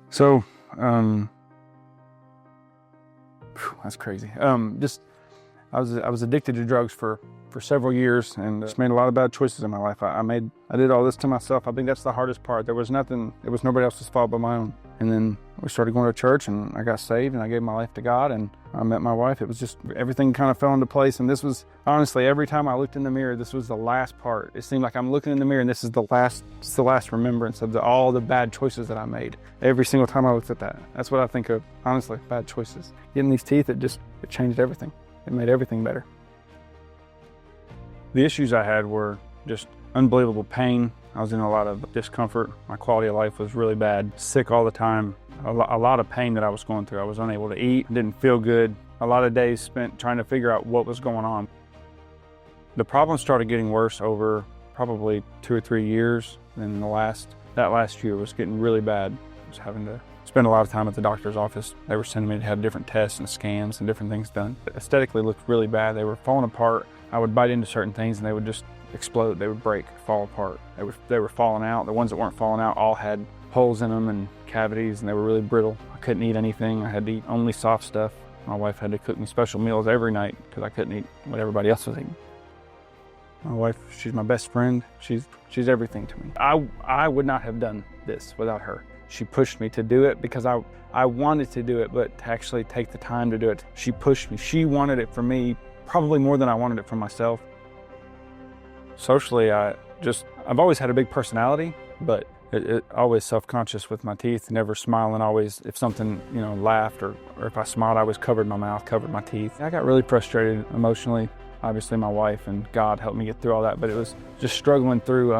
So, that's crazy. I was addicted to drugs for several years and just made a lot of bad choices in my life. I did all this to myself. I think that's the hardest part. It was nobody else's fault but my own. And then we started going to church and I got saved and I gave my life to God and I met my wife. It was just, everything kind of fell into place. And this was, honestly, every time I looked in the mirror, this was the last part. It seemed like I'm looking in the mirror and this is the last remembrance of all the bad choices that I made. Every single time I looked at that. That's what I think of, honestly, bad choices. Getting these teeth, it changed everything. It made everything better. The issues I had were just unbelievable pain. I was in a lot of discomfort. My quality of life was really bad. Sick all the time. A lot of pain that I was going through. I was unable to eat, didn't feel good. A lot of days spent trying to figure out what was going on. The problem started getting worse over probably 2 or 3 years. And that last year was getting really bad. I was having to spend a lot of time at the doctor's office. They were sending me to have different tests and scans and different things done. It aesthetically looked really bad. They were falling apart. I would bite into certain things and they would just explode. They would break, fall apart. They were falling out. The ones that weren't falling out all had holes in them and cavities and they were really brittle. I couldn't eat anything. I had to eat only soft stuff. My wife had to cook me special meals every night because I couldn't eat what everybody else was eating. My wife, she's my best friend. She's everything to me. I would not have done this without her. She pushed me to do it because I wanted to do it, but to actually take the time to do it, she pushed me. She wanted it for me probably more than I wanted it for myself. Socially, I've always had a big personality, but always self-conscious with my teeth, never smiling, always, if something, laughed or if I smiled, I always covered my mouth, covered my teeth. I got really frustrated emotionally. Obviously my wife and God helped me get through all that, but it was just struggling through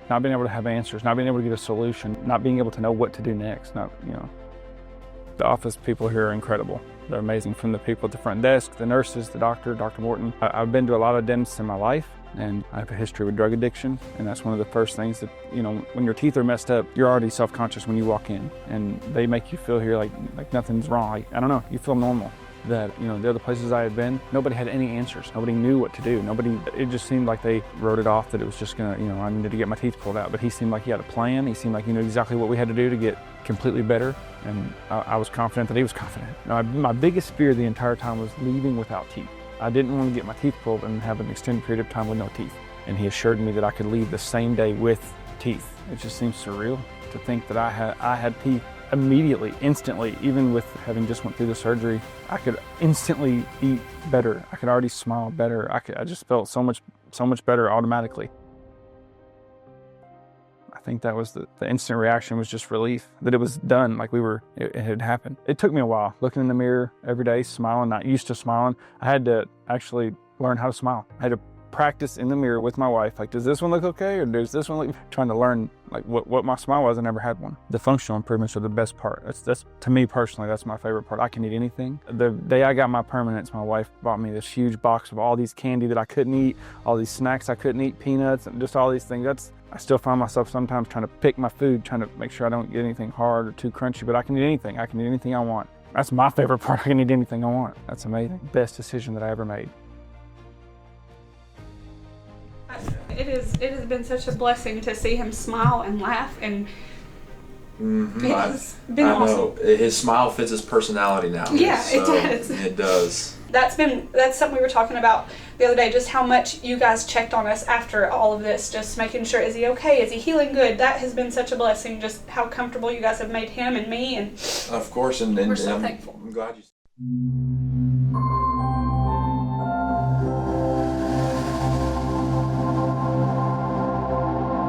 not being able to have answers, not being able to get a solution, not being able to know what to do next. The office people here are incredible. They're amazing, from the people at the front desk, the nurses, the doctor, Dr. Morton. I've been to a lot of dentists in my life, and I have a history with drug addiction, and that's one of the first things that, when your teeth are messed up, you're already self-conscious when you walk in, and they make you feel here like nothing's wrong. I don't know, you feel normal. That, the other places I had been, nobody had any answers. Nobody knew what to do. It just seemed like they wrote it off that it was just gonna, I needed to get my teeth pulled out. But he seemed like he had a plan. He seemed like he knew exactly what we had to do to get completely better. And I was confident that he was confident. My biggest fear the entire time was leaving without teeth. I didn't want to get my teeth pulled and have an extended period of time with no teeth. And he assured me that I could leave the same day with teeth. It just seems surreal to think that I had teeth immediately, instantly. Even with having just went through the surgery, I could instantly eat better. I could already smile better. I just felt so much better automatically. I think that was the instant reaction was just relief that it was done, like it had happened. It took me a while, looking in the mirror every day, smiling, not used to smiling. I had to actually learn how to smile. I had to practice in the mirror with my wife, like, does this one look okay, or does this one look, trying to learn like what my smile was. I never had one. The functional improvements are the best part. That's to me personally, that's my favorite part. I can eat anything. The day I got my permanents, my wife bought me this huge box of all these candy that I couldn't eat, all these snacks I couldn't eat, peanuts and just all these things. I still find myself sometimes trying to pick my food, trying to make sure I don't get anything hard or too crunchy, but I can eat anything. I can eat anything I want. That's my favorite part. I can eat anything I want. That's amazing. Best decision that I ever made. It has been such a blessing to see him smile and laugh, and it's been awesome. I know. His smile fits his personality now. Yeah, so it does. It does. That's something we were talking about the other day, just how much you guys checked on us after all of this, just making sure, is he okay? Is he healing good? That has been such a blessing, just how comfortable you guys have made him and me, and of course, and we're so I'm thankful. I'm glad you